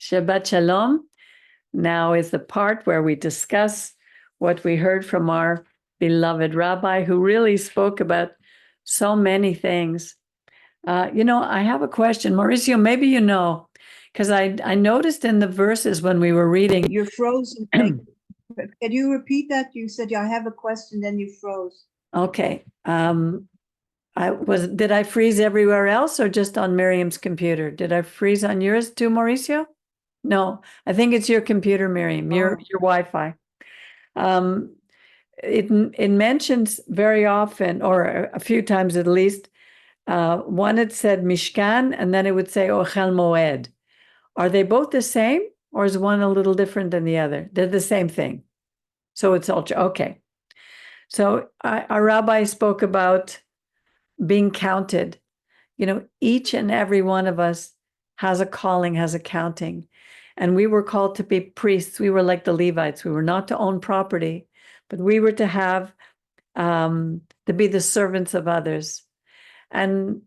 Shabbat Shalom. Now is the part where we discuss what we heard from our beloved Rabbi, who really spoke about so many things. I have a question. Mauricio, maybe you know, because I noticed in the verses when we were reading. You're frozen. Can you repeat that? You said, I have a question, then you froze. Okay. Did I freeze everywhere else or just on Miriam's computer? Did I freeze on yours too, Mauricio? No, I think it's your computer, Miriam, your Wi-Fi. It mentions very often, or a few times at least, one it said Mishkan, and then it would say Ochel Moed. Are they both the same, or is one a little different than the other? They're the same thing. So it's all okay. So our rabbi spoke about being counted. Each and every one of us has a calling, has a counting. And we were called to be priests. We were like the Levites. We were not to own property, but we were to have, to be the servants of others. And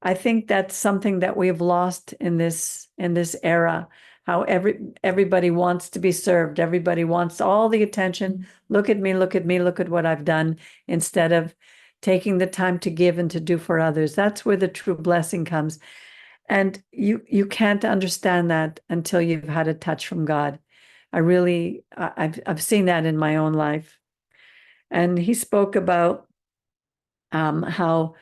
I think that's something that we've lost in this era, how everybody wants to be served. Everybody wants all the attention. Look at me, look at me, look at what I've done, instead of taking the time to give and to do for others. That's where the true blessing comes. And you can't understand that until you've had a touch from God. I've seen that in my own life. And he spoke about how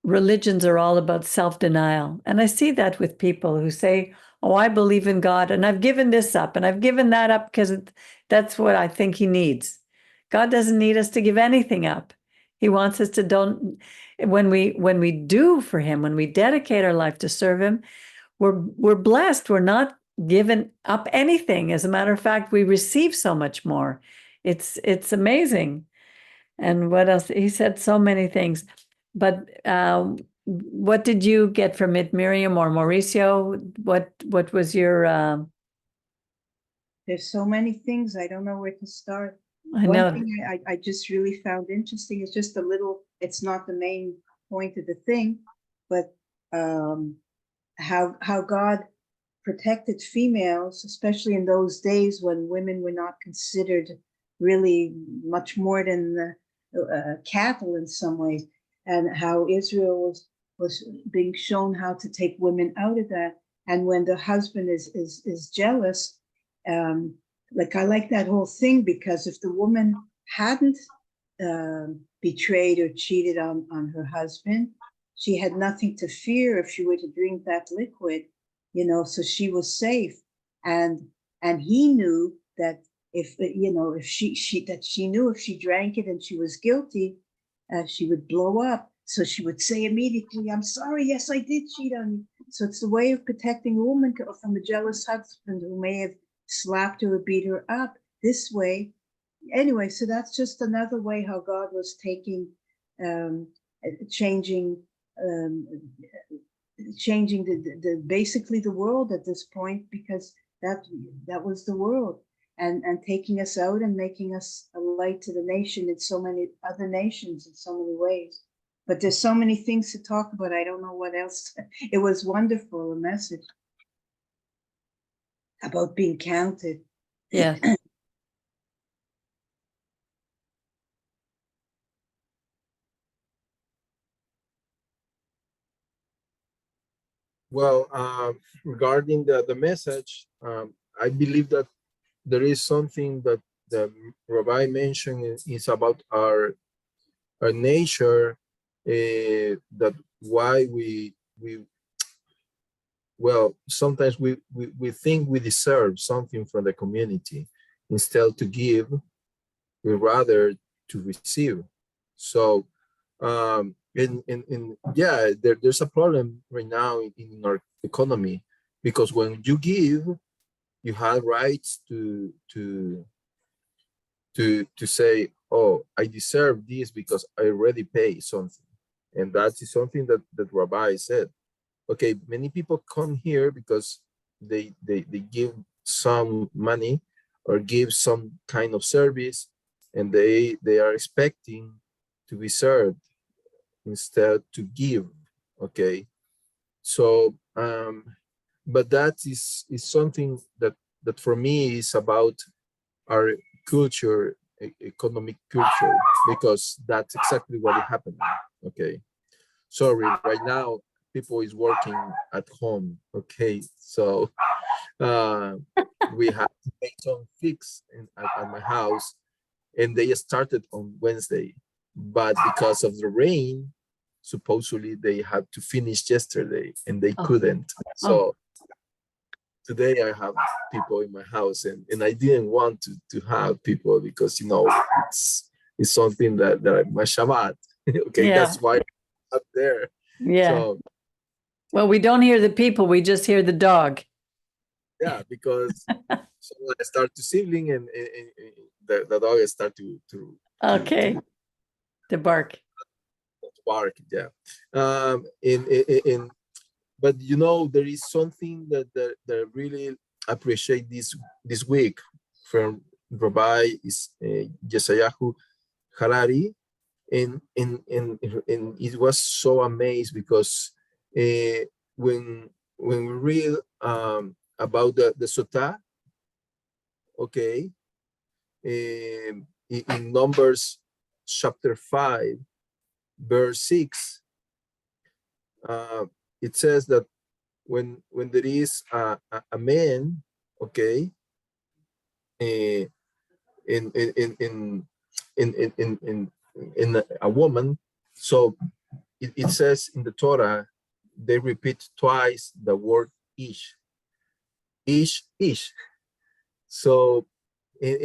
religions are all about self-denial. And I see that with people who say, oh, I believe in God, and I've given this up, and I've given that up because that's what I think he needs. God doesn't need us to give anything up. He wants us to when we do for him, when we dedicate our life to serve him, we're blessed. We're not given up anything. As a matter of fact, we receive so much more. It's amazing. And what else? He said so many things. But what did you get from it, Miriam or Mauricio? What was your? There's so many things. I don't know where to start. I know. One thing I just really found interesting is just a little, it's not the main point of the thing, but how God protected females, especially in those days when women were not considered really much more than cattle in some ways, and how Israel was being shown how to take women out of that. And when the husband is jealous, I like that whole thing, because if the woman hadn't betrayed or cheated on her husband, she had nothing to fear if she were to drink that liquid, so she was safe. And he knew that if she knew if she drank it and she was guilty, she would blow up. So she would say immediately, I'm sorry, yes, I did cheat on you. So it's the way of protecting a woman from a jealous husband who may have slapped her or beat her up this way. Anyway, so that's just another way how God was changing the basically the world at this point, because that was the world, and taking us out and making us a light to the nation in so many other nations in so many ways. But there's so many things to talk about. I don't know what else. It was wonderful, a message about being counted. Yeah. Well, regarding the message, I believe that there is something that the Rabbi mentioned is about our nature, that why sometimes we think we deserve something from the community. Instead to give, we rather to receive. So there's a problem right now in our economy, because when you give, you have rights to say, oh, I deserve this because I already pay something. And that is something that Rabbi said. Okay, many people come here because they give some money or give some kind of service, and they are expecting to be served instead to give. Okay, so but that is something that for me is about our culture, economic culture, because that's exactly what is happening. Okay, sorry, right now people is working at home. Okay, so uh, we have to make some fix at my house, and they started on Wednesday, but because of the rain, supposedly they had to finish yesterday, and they Oh. couldn't. Oh. So today I have people in my house, and I didn't want to have people because it's something that my Shabbat. Okay, Yeah. that's why I'm up there. Yeah. So Well, we don't hear the people, we just hear the dog. yeah, because so I start to sibling, and the dog start to Okay. To bark. bark. Yeah. In but there is something that I really appreciate this week from Rabbi is Yeshayahu Harari, and it was so amazed because when we read about the Sotah, okay, in Numbers chapter 5, verse 6, it says that when there is a man, okay, in in in in in in a woman, so it says in the Torah, they repeat twice the word ish, ish. So in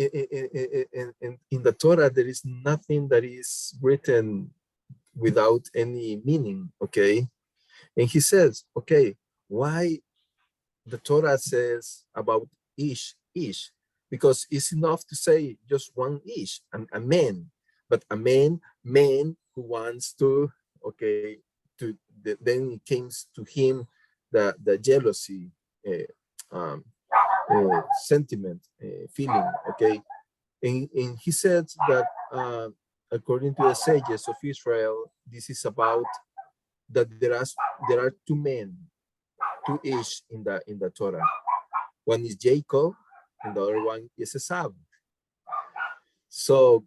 the Torah, there is nothing that is written without any meaning, okay? And he says, okay, why the Torah says about ish, because it's enough to say just one ish, a man, but a man who wants to, okay, then it comes to him the jealousy, um, sentiment, feeling, okay, and he said that according to the sages of Israel, this is about that there are two men, two ish in the Torah. One is Jacob, and the other one is Esau. So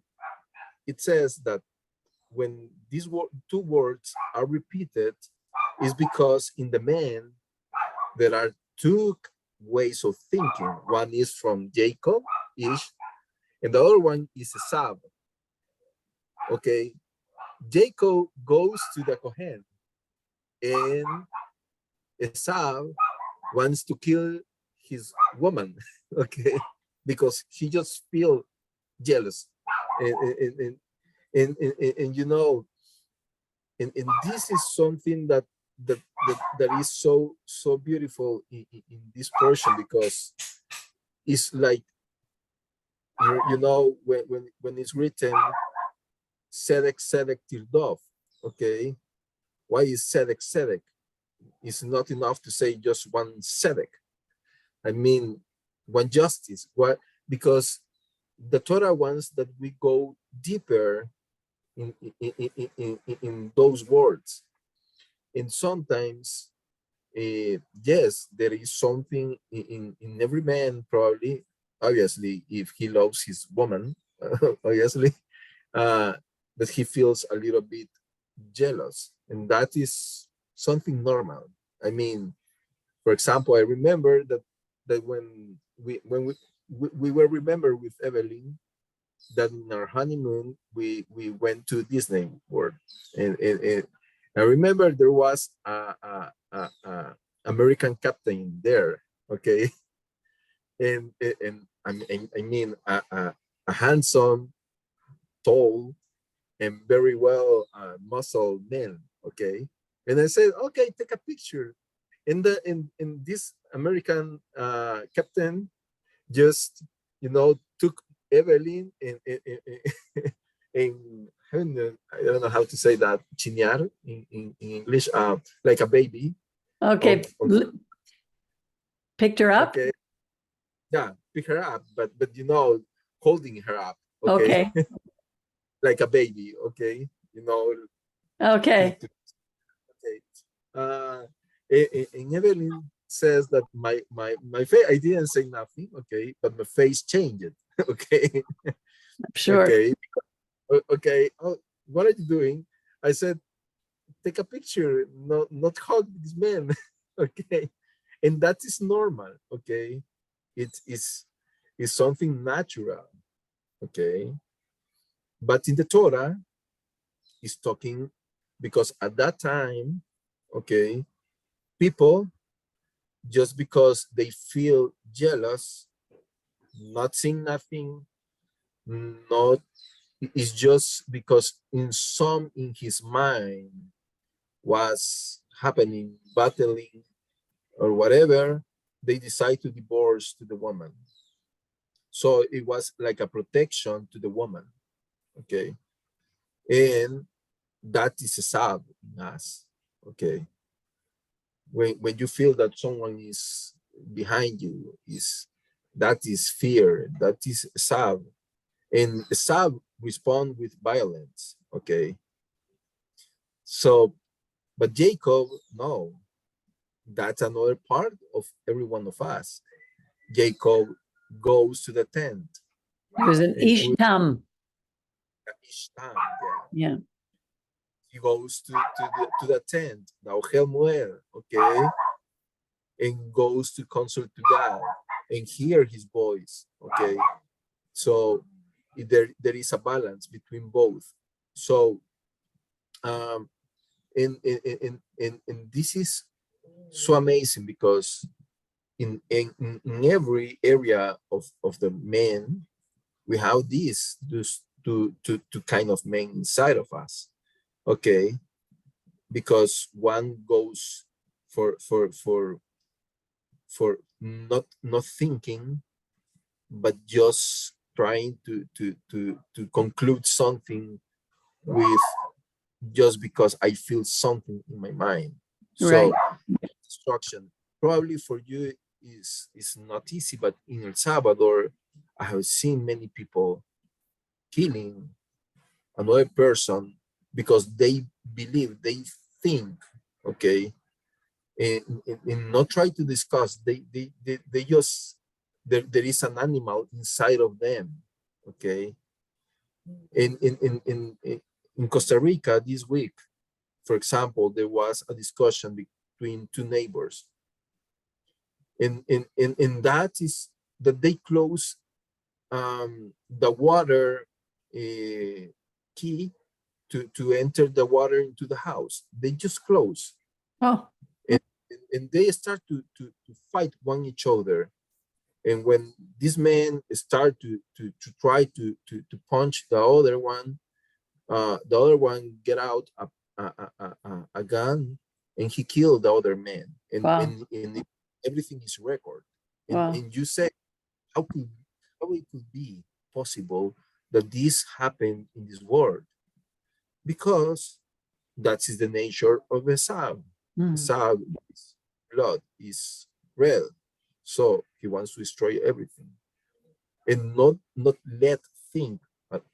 it says that when these two words are repeated, is because in the man there are two ways of thinking. One is from Jacob, ish, and the other one is Esau. Okay, Jacob goes to the Kohen, and Esau wants to kill his woman, okay, because he just feel jealous, and and this is something that is so beautiful in this portion, because it's like when it's written Sedek Sedek Tirdov, okay, why is Sedek Sedek? It's not enough to say just one Sedek. I mean, one justice. Why? Because the Torah wants that we go deeper in those words. And sometimes, yes, there is something in every man, probably, obviously, if he loves his woman, obviously, that he feels a little bit jealous. And that is something normal. I mean, for example, I remember that when we were remember with Evelyn that in our honeymoon we went to Disney World, and I remember there was a American captain there, okay, and I mean a handsome, tall, and very well muscled man, okay, and I said, okay, take a picture, and in this American captain just took Evelyn in I don't know how to say that, chinear in English, like a baby. Okay. Picked her up? Okay. Yeah, pick her up, but holding her up. Okay. Like a baby, okay. Okay. Okay. And Evelyn says that my face, I didn't say nothing, okay, but my face changed, okay, I'm sure. okay, okay. Oh, what are you doing? I said, take a picture, not hug this man, okay, and that is normal, okay. It is something natural, okay, but in the Torah, is talking because at that time, okay, people, just because they feel jealous, not seeing nothing, not, it's just because in his mind was happening, battling or whatever, they decide to divorce to the woman. So it was like a protection to the woman, okay, and that is a sab in us, okay. When you feel that someone is behind you, that is fear, that is sab, and sab respond with violence, okay. So, but Jacob, no, that's another part of every one of us. Jacob goes to the tent. He was an and Ishtam. Ishtam, Yeah. he goes to the tent, the Ohel Moed, okay, and goes to consult to God and hear his voice, okay. So there is a balance between both. So and this is so amazing because in every area of the men, we have this to kind of men inside of us, okay, because one goes for not thinking, but just trying to conclude something with just because I feel something in my mind. So destruction probably for you is not easy, but in El Salvador, I have seen many people killing another person because they believe, they think, okay, and not try to discuss. They just there is an animal inside of them, okay. In Costa Rica this week, for example, there was a discussion between two neighbors, and that is that they close the water key to enter the water into the house. They just close. Oh. And they start to fight one each other. And when this man start to try to punch the other one get out a gun and he killed the other man. And, wow. and everything is record. And, Wow. and you say, how it could be possible that this happened in this world? Because that is the nature of Esau. Esau is blood, is red. So he wants to destroy everything and not let think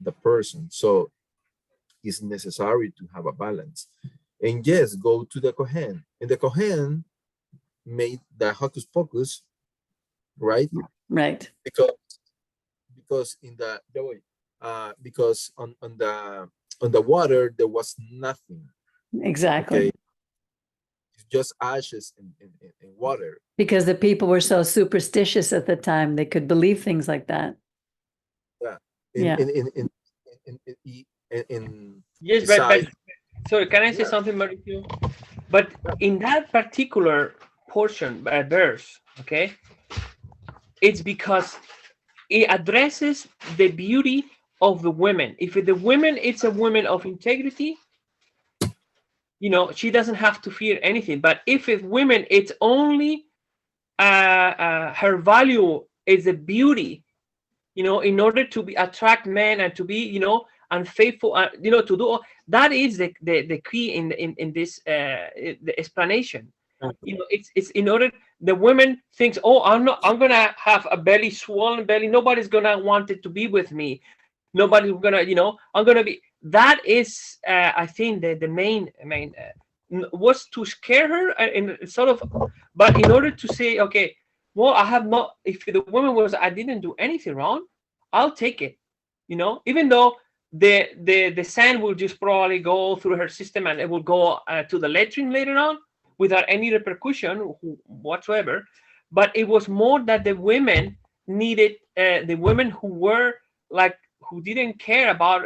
the person. So it's necessary to have a balance. And yes, go to the Kohen. And the Kohen made the hocus pocus, right? Right. Because in the because on the water there was nothing. Exactly. Okay. It's just ashes and water. Because the people were so superstitious at the time, they could believe things like that. Yeah. Yes, but sorry, can I say something, Mauricio? But in that particular portion, verse, okay, it's because it addresses the beauty of the women. If the women, it's a woman of integrity, she doesn't have to fear anything. But if it's women, it's only her value is the beauty, in order to attract men and to be, unfaithful, to do all, that is the key in this the explanation. It's in order the women thinks, oh, I'm gonna have a belly, swollen belly. Nobody's gonna want it to be with me. Nobody's gonna, I'm gonna be. That is, I think, the main was to scare her and sort of, but in order to say, okay, well, I have not, if the woman was, I didn't do anything wrong, I'll take it, even though the sand will just probably go through her system and it will go to the latrine later on without any repercussion whatsoever. But it was more that the women needed, the women who were like, who didn't care about,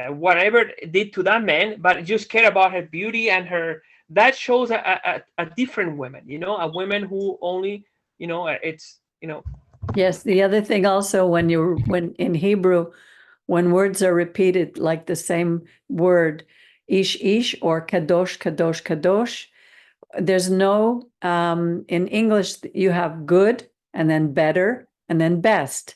whatever it did to that man, but just care about her beauty and her, that shows a different woman, a woman who only, it's, Yes, the other thing also, when in Hebrew, when words are repeated like the same word, ish or kadosh, kadosh, kadosh, there's no, in English, you have good and then better and then best.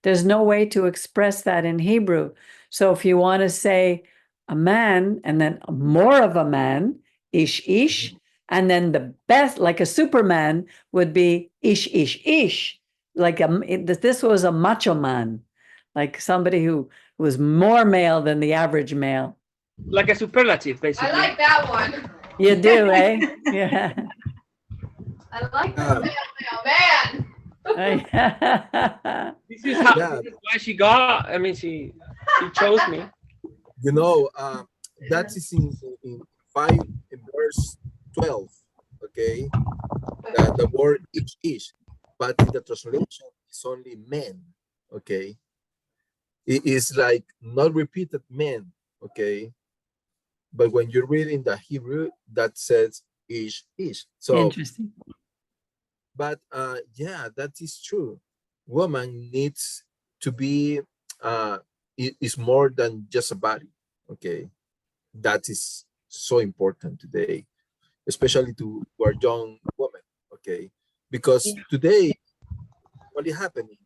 There's no way to express that in Hebrew. So if you want to say a man and then more of a man, ish, and then the best, like a Superman, would be ish. Like this was a macho man, like somebody who was more male than the average male. like a superlative, basically. I like that one. You do, eh? Yeah. I like the man. This is how, Yeah. this is why she got, I mean, she chose me. That is in 5 in verse 12. Okay, the word ish, but in the translation it's only men. Okay, it is like not repeated men. Okay, but when you read in the Hebrew, that says ish. So, Interesting. but yeah, that is true. Woman needs to be is more than just a body. Okay, that is so important today, especially to our young women. Okay, because today what is happening?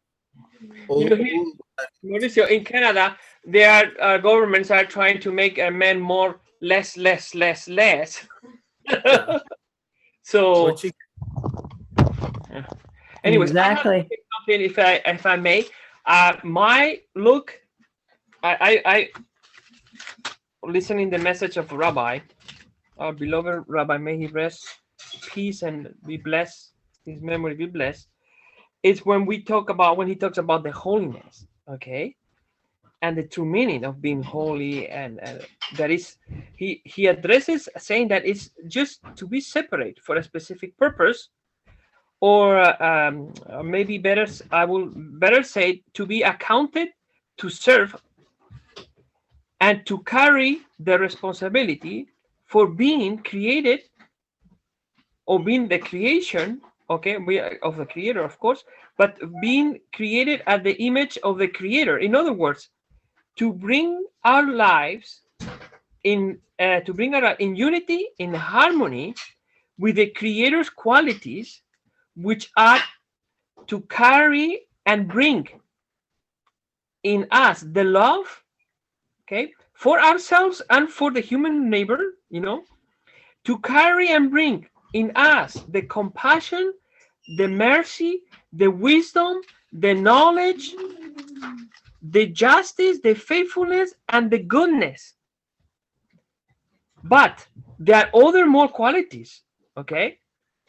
Mauricio, in Canada, their governments are trying to make men more less. Yeah. So, anyways, Exactly. I have to say something, if I may. My look, I listening the message of Rabbi, our beloved Rabbi, may he rest peace and be blessed, his memory be blessed. It's when he talks about the holiness, okay, and the true meaning of being holy, and that is, he addresses saying that it's just to be separate for a specific purpose, or maybe better, I will better say, to be accounted, to serve, and to carry the responsibility for being created, or being the creation, okay, of the creator, of course, but being created at the image of the creator. In other words, to bring our lives in unity, in harmony with the creator's qualities, which are to carry and bring in us the love, okay, for ourselves and for the human neighbor, to carry and bring in us the compassion, the mercy, the wisdom, the knowledge, the justice, the faithfulness, and the goodness. But there are other more qualities, okay,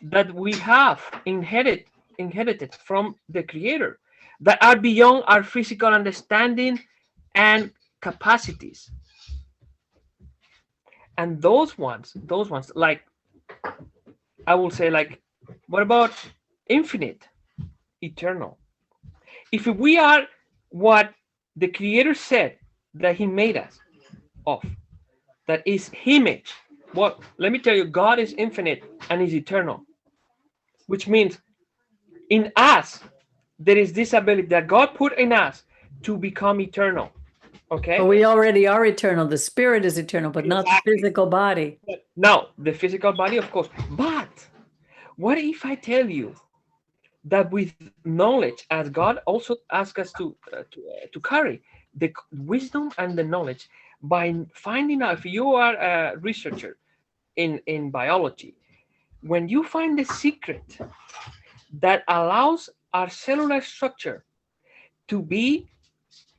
that we have inherited from the Creator, that are beyond our physical understanding and capacities. And those ones, like, I will say, like, what about infinite, eternal? If we are what the Creator said that He made us of, that is image, well, let me tell you, God is infinite and is eternal, which means in us there is this ability that God put in us to become eternal. Okay, But we already are eternal. The spirit is eternal, but not the physical body. Now, the physical body, of course. But what if I tell you that with knowledge, as God also asks us to carry the wisdom and the knowledge, by finding out, if you are a researcher in biology, when you find the secret that allows our cellular structure to be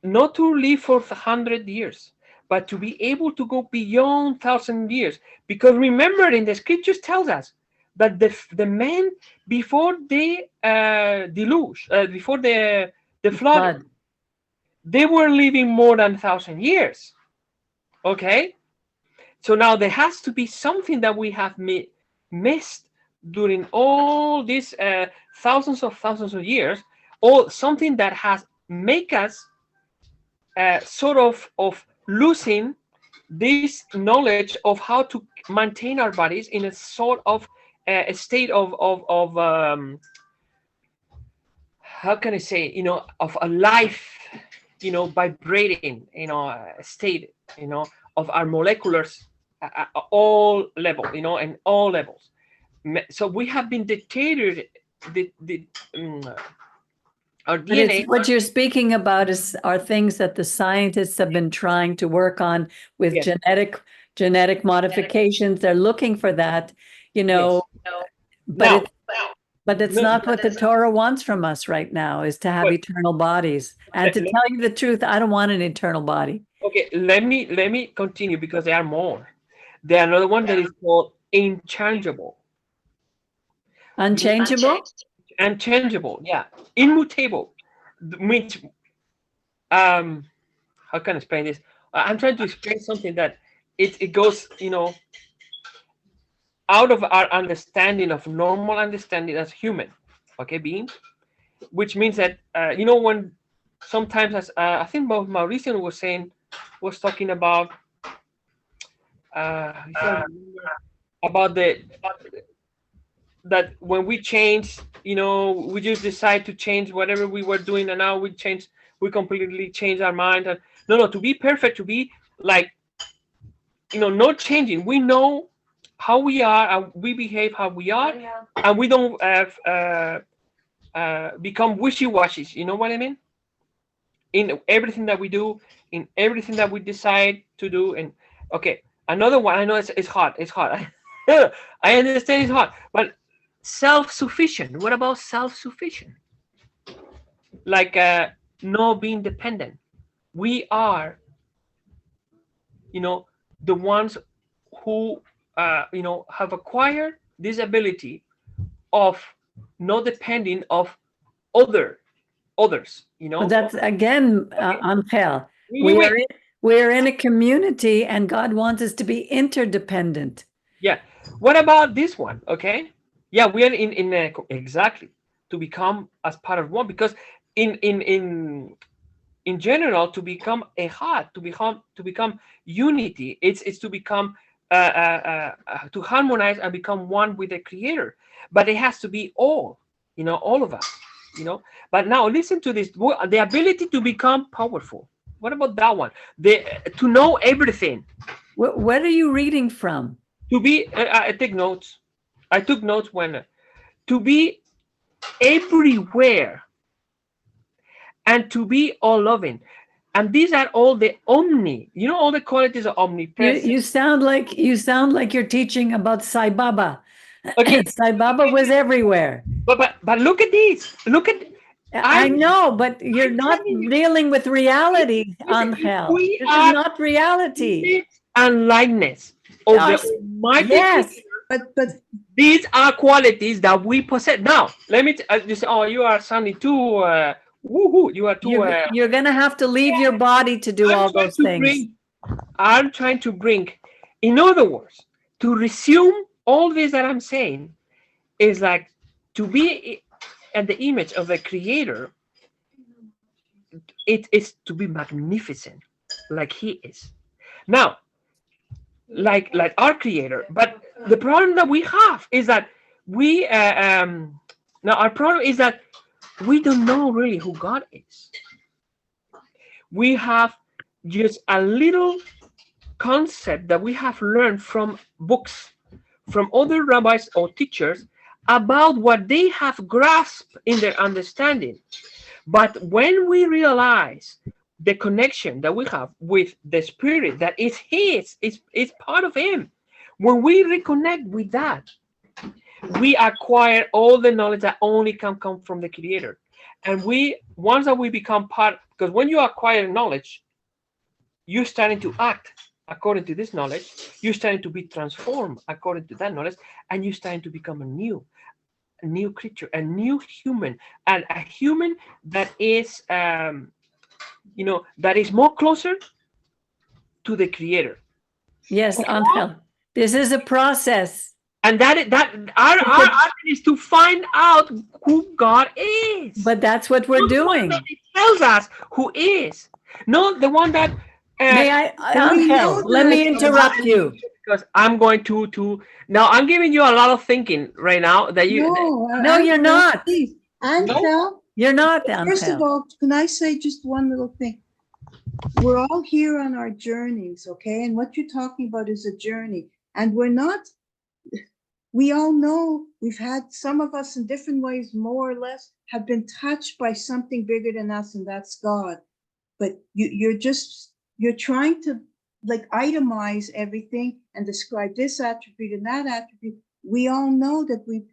not to live for 100 years, but to be able to go beyond 1,000 years. Because remember, in the scriptures tells us that the men before the deluge, before the flood, they were living more than 1,000 years. Okay, so now there has to be something that we have missed during all these thousands of years, or something that has make us sort of losing this knowledge of how to maintain our bodies in a sort of a state of how can I say, of a life, vibrating, state, of our moleculars at all level, and all levels. So we have been dictated our DNA. What you're speaking about are things that the scientists have been trying to work on with Yes. genetic modifications. They're looking for that, Yes. but it's not what the Torah wants from us right now, is to have eternal bodies. And to tell you the truth, I don't want an eternal body. Okay, let me continue, because there are more. There are another one that is called unchangeable. Unchangeable? Unchangeable, yeah. Immutable. Which, how can I explain this? I'm trying to explain something that it goes, out of our understanding of normal understanding as human, okay, beings, which means that, when sometimes, as I think Mauricio was talking about, about that when we change, we just decide to change whatever we were doing, and now we completely change our mind. And no, to be perfect, to be like, not changing. We know how we are, and we behave how we are, and we don't become wishy-washy. You know what I mean? In everything that we do, in everything that we decide to do. And okay, another one. I know it's hard. It's hard. I understand it's hard, but self-sufficient. What about self-sufficient? Like no being dependent. We are, the ones who have acquired this ability of not depending of others. But that's again, Angel. Wait. We're in a community, and God wants us to be interdependent. Yeah. What about this one? Okay. Yeah, we are in exactly to become as part of one, because in general, to become echad, to become unity, it's to become to harmonize and become one with the Creator. But it has to be all of us. But now listen to this: the ability to become powerful. What about that one? To know everything. What are you reading from? To be, I take notes. I took notes when to be everywhere and to be all loving. And these are all the all the qualities of omnipresence. You sound like you're teaching about Sai Baba. Okay. Sai Baba was everywhere. But look at these. Look at. I know, but you're not dealing with reality, Angel. This is not reality. And likeness of the Almighty. Yes. But these are qualities that we possess. Now, let me you say, oh, you are sounding too woohoo. You are too. You're gonna have to leave your body to do all those things. I'm trying to bring, in other words, to resume all this that I'm saying is like to be at the image of the Creator. It is to be magnificent, like He is. Now, like our Creator, but the problem that we have is that we now our problem is that we don't know really who God is. We have just a little concept that we have learned from books, from other rabbis or teachers about what they have grasped in their understanding. But when we realize the connection that we have with the Spirit, that is His, it's part of Him. When we reconnect with that, we acquire all the knowledge that only can come from the Creator. And once that we become part, because when you acquire knowledge, you're starting to act according to this knowledge. You're starting to be transformed according to that knowledge, and you're starting to become a new creature, a new human, and a human that is, that is more closer to the Creator. Yes, Angel. This is a process. And our is to find out who God is. But that's what we're doing. It tells us who is, not the one that. May I, Angel, let me interrupt you. Because I'm going to now. I'm giving you a lot of thinking right now that you. No, you're not. Please. Angel, You're not, first of Angel. all, can I say just one little thing? We're all here on our journeys, okay? And what you're talking about is a journey. And we all know we've had, some of us in different ways, more or less, have been touched by something bigger than us, and that's God. But you're trying to like itemize everything and describe this attribute and that attribute. We all know that we've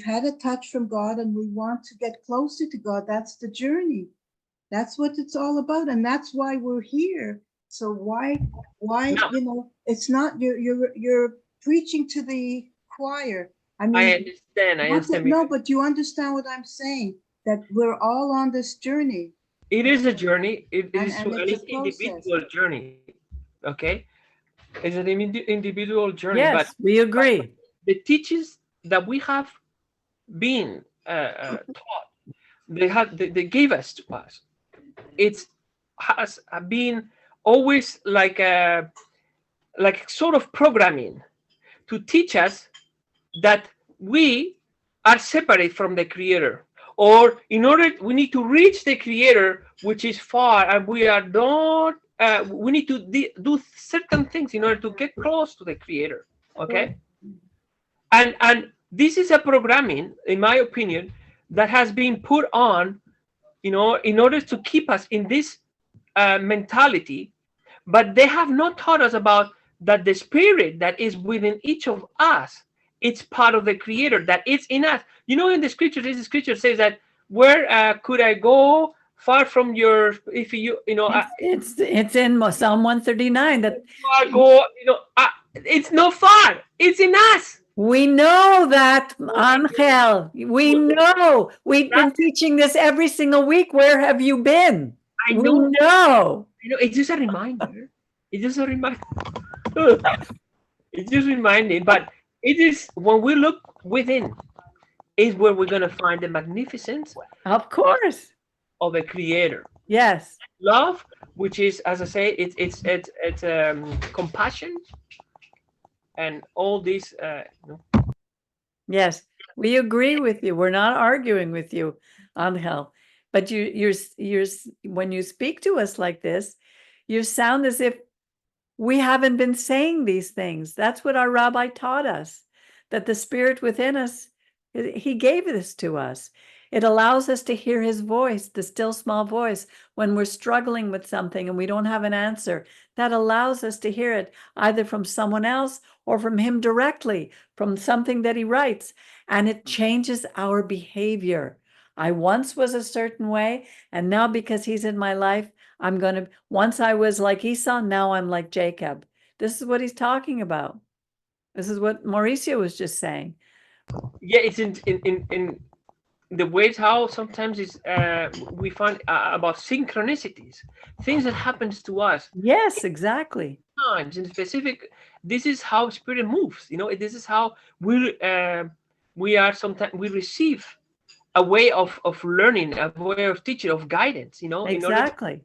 had a touch from God and we want to get closer to God. That's the journey. That's what it's all about, and that's why we're here. So why No. it's not you're preaching to the choir. I mean, I understand. No, but you understand what I'm saying, that we're all on this journey. It is a journey. It is And an it's a individual journey. Okay, it's an individual journey. Yes, But we agree. the teachings that we have been taught, they gave us to us. It has been always like sort of programming to teach us that we are separate from the Creator, or we need to reach the Creator, which is far, and we are not. We need to do certain things in order to get close to the Creator. Okay, and this is a programming, in my opinion, that has been put on, in order to keep us in this mentality. But they have not taught us about that the spirit that is within each of us, it's part of the Creator, that it's in us. In the scripture, this scripture says that where could I go far from your, if you, It's in Psalm 139 that it's not far, it's in us. we know that, Angel. We know. We've been teaching this every single week. Where have you been? I We know. know. It's just a reminder. It's just a reminder. It's just reminding, but it is when we look within, is where we're gonna find the magnificence Of course. of the Creator. Yes. Love, which is, as I say, it's compassion, and all these. Yes. We agree with you. We're not arguing with you, Angel. But you're when you speak to us like this, you sound as if we haven't been saying these things. That's what our rabbi taught us, that the spirit within us, he gave this to us. It allows us to hear his voice, the still small voice, when we're struggling with something and we don't have an answer. That allows us to hear it either from someone else or from him directly, from something that he writes. And it changes our behavior. I once was a certain way, and now because he's in my life, once I was like Esau, now I'm like Jacob. This is what he's talking about. This is what Mauricio was just saying. Yeah, it's in the ways how sometimes it's we find about synchronicities, things that happens to us. Yes, exactly. Times in specific, this is how spirit moves. This is how we are sometimes we receive a way of learning, a way of teaching, of guidance. Exactly.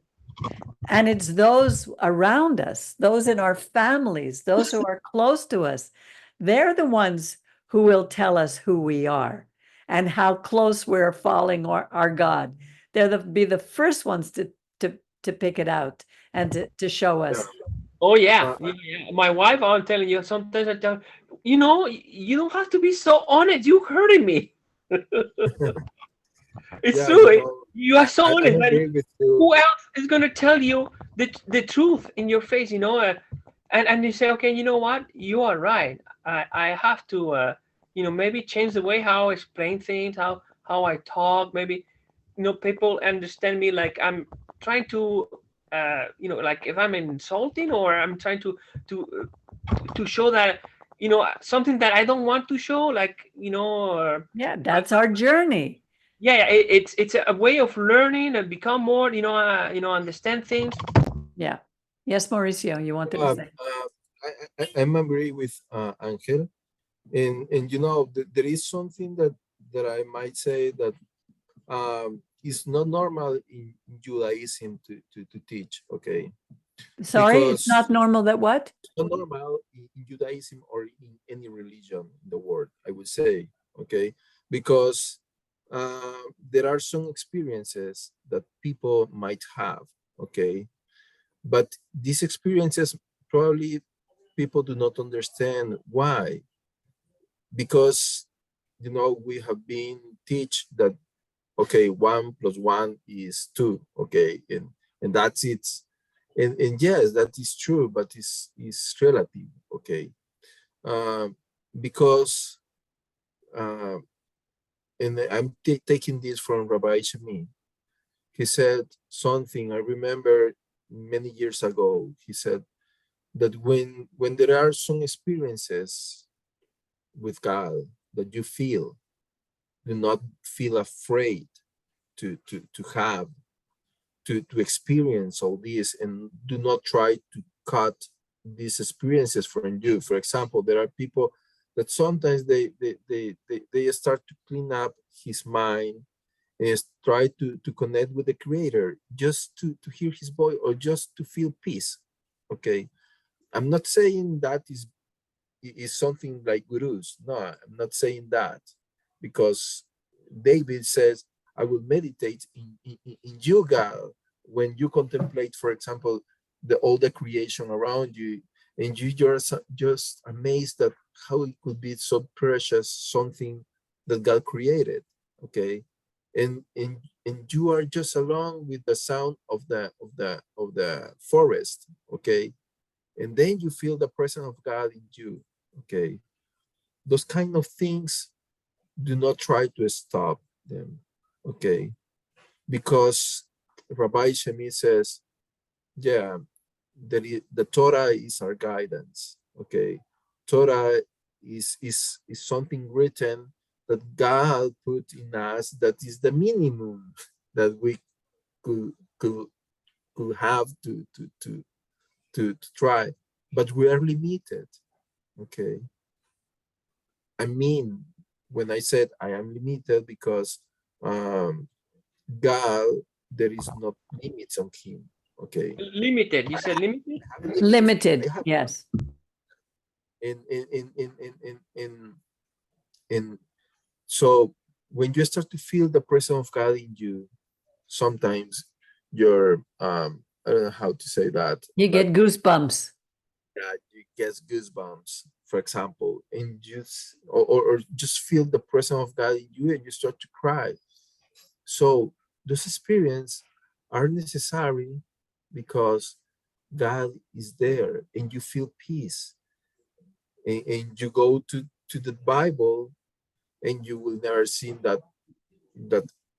And it's those around us, those in our families, those who are close to us. They're the ones who will tell us who we are and how close we're following our God. They'll be the first ones to pick it out and to show us. Oh yeah. My wife, I'm telling you, sometimes I tell you don't have to be so honest. You're hurting me. It's true. You are so honest. Who else is going to tell you the truth in your face? And you say, okay, you know what? You are right. I have to, maybe change the way how I explain things, how I talk. Maybe, people understand me like I'm trying to like if I'm insulting or I'm trying to show that, something that I don't want to show, like, Yeah, that's our journey. yeah, it's a way of learning and become more, understand things. Yeah. Yes, Mauricio, you wanted to say. I'm agree with Angel, and there is something that I might say that is not normal in Judaism to teach. Okay, Sorry, it's because not normal that what? it's not normal in Judaism or in any religion in the world, I would say. Okay, because there are some experiences that people might have. Okay, but these experiences probably people do not understand why, because we have been teach that okay, 1 + 1 is 2. Okay, and that's it. And yes, that is true, but it's relative. Okay, um, because uh, and I'm taking this from Rabbi Shemi. He said something I remember many years ago. He said that when there are some experiences with God that you feel, do not feel afraid to have to experience all this, and do not try to cut these experiences from you. For example, there are people that sometimes they start to clean up his mind and try to connect with the creator just to hear his voice or just to feel peace. Okay, I'm not saying that is something like gurus. No, I'm not saying that, because David says, I will meditate in yoga when you contemplate, for example, all the creation around you, and you're just amazed at how it could be so precious, something that God created. Okay, and you are just along with the sound of the forest. Okay, and then you feel the presence of God in you. Okay, those kind of things, do not try to stop them. Okay, because Rabbi Shemi says, yeah, the Torah is our guidance. Okay, Torah is something written that God put in us, that is the minimum that we could could could have to try, but we are limited. Okay, I mean, when I said I am limited, because um, God, there is no limits on him. Okay. Limited, you said limited. I have limits. Limited, I have yes. in so when you start to feel the presence of God in you, sometimes you're I don't know how to say that, You but get goosebumps. you get goosebumps, for example, and just or just feel the presence of God in you, and you start to cry. So those experiences are necessary because God is there, and you feel peace, and you go to the Bible, and you will never see that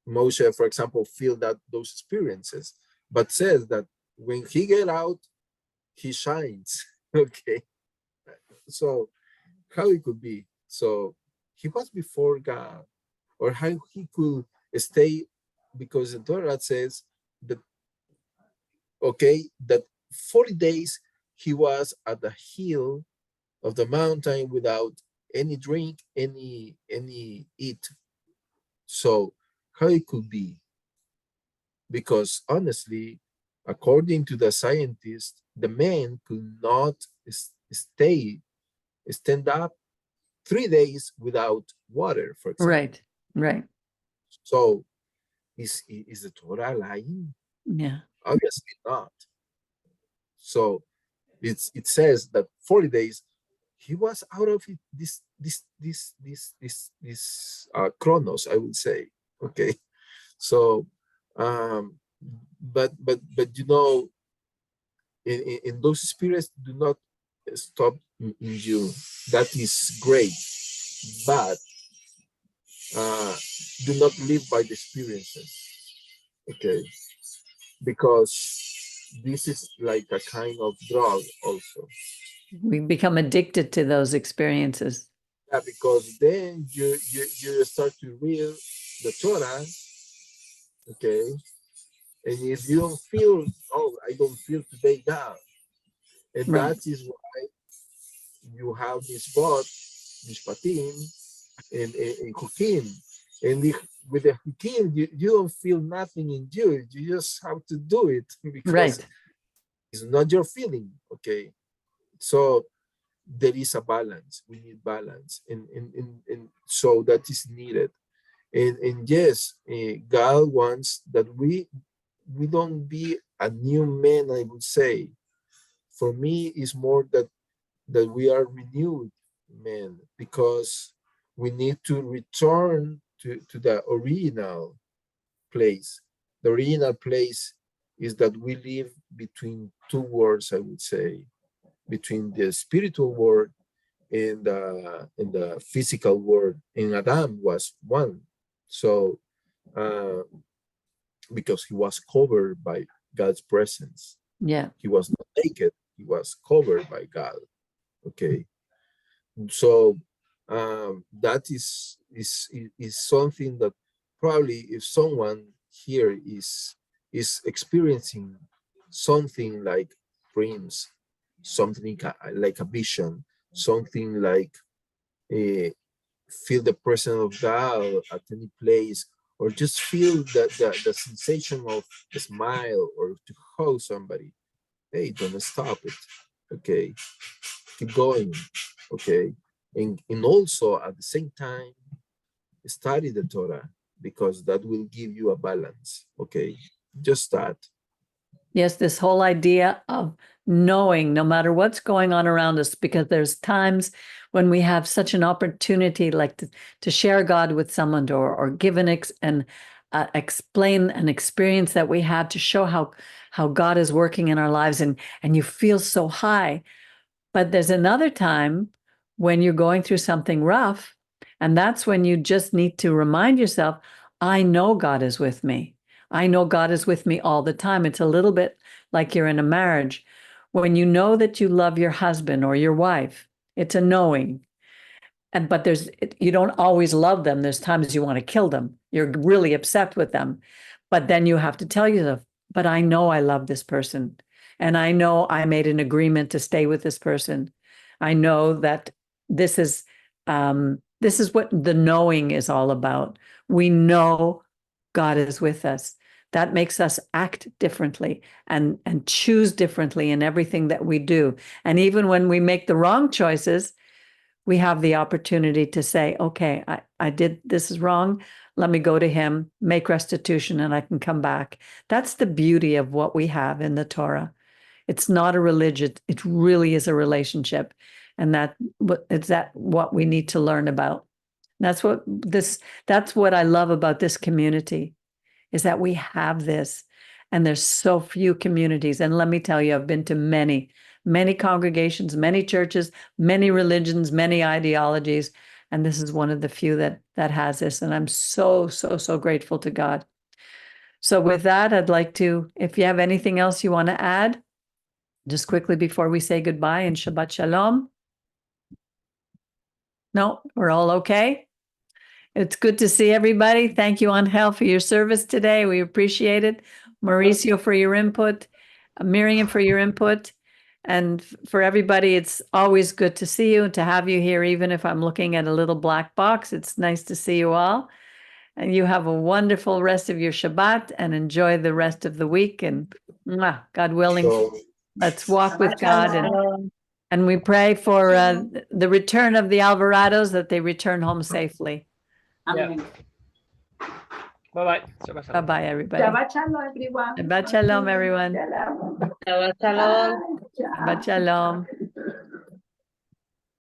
Moshe, for example, feel that those experiences, but says that when he get out, he shines. Okay, so how it could be? So he was before God, or how he could stay, because the Torah says that okay, that 40 days he was at the heel of the mountain without any drink, any eat. So how it could be? Because honestly, according to the scientists, the man could not stand up 3 days without water, for example. Right, right. So is the Torah lying? Yeah. Obviously not. So it says that 40 days he was out of it, this chronos, I would say. Okay, so but in those spirits do not stop in you. That is great, but do not live by the experiences. Okay, because this is like a kind of drug also. We become addicted to those experiences. Yeah, because then you start to read the Torah, okay, and if you don't feel, oh, I don't feel today God, and Right. that is why you have this bot, mishpatim, and hukim, and with the hukim, you don't feel nothing in you. You just have to do it because Right. it's not your feeling, okay. So there is a balance. We need balance, and so that is needed. And yes, God wants that we don't be a new man. I would say, for me, is more that we are renewed men, because we need to return to the original place. The original place is that we live between two worlds, I would say, between the spiritual world and the physical world. And Adam was one. So because he was covered by God's presence, Yeah. he was not naked, he was covered by God. Okay. So that is something that probably, if someone here is experiencing something like dreams, something like a vision, something like feel the presence of God at any place, or just feel the sensation of a smile or to hug somebody, hey, don't stop it. Okay, keep going. Okay, and also at the same time study the Torah, because that will give you a balance. Okay, just that. Yes, this whole idea of knowing no matter what's going on around us, because there's times when we have such an opportunity, like to share God with someone, or give explain an experience that we had, to show how God is working in our lives, and you feel so high. But there's another time when you're going through something rough, and that's when you just need to remind yourself, I know God is with me. I know God is with me all the time. It's a little bit like you're in a marriage. When you know that you love your husband or your wife, it's a knowing. But you don't always love them. There's times you want to kill them. You're really upset with them. But then you have to tell yourself, but I know I love this person. And I know I made an agreement to stay with this person. I know that this is what the knowing is all about. We know God is with us. That makes us act differently and choose differently in everything that we do. And even when we make the wrong choices, we have the opportunity to say, okay, I did, this is wrong. Let me go to him, make restitution, and I can come back. That's the beauty of what we have in the Torah. It's not a religion. It really is a relationship. And that's what we need to learn about. That's what I love about this community, is that we have this, and there's so few communities. And let me tell you, I've been to many congregations, many churches, many religions, many ideologies, and this is one of the few that has this. And I'm so grateful to God. So with that, I'd like to, if you have anything else you want to add, just quickly before we say goodbye and Shabbat Shalom. No, we're all okay. It's good to see everybody. Thank you, Angel, for your service today. We appreciate it. Mauricio, for your input. Miriam, for your input. And for everybody, it's always good to see you and to have you here, even if I'm looking at a little black box. It's nice to see you all. And you have a wonderful rest of your Shabbat, and enjoy the rest of the week. And God willing, So let's walk with God. And we pray for the return of the Alvarados, that they return home safely. Yeah. Bye-bye. Shabbat shalom. Bye-bye, everybody. Shabbat shalom, everyone. Shabbat shalom, everyone. Shabbat shalom. Shabbat shalom.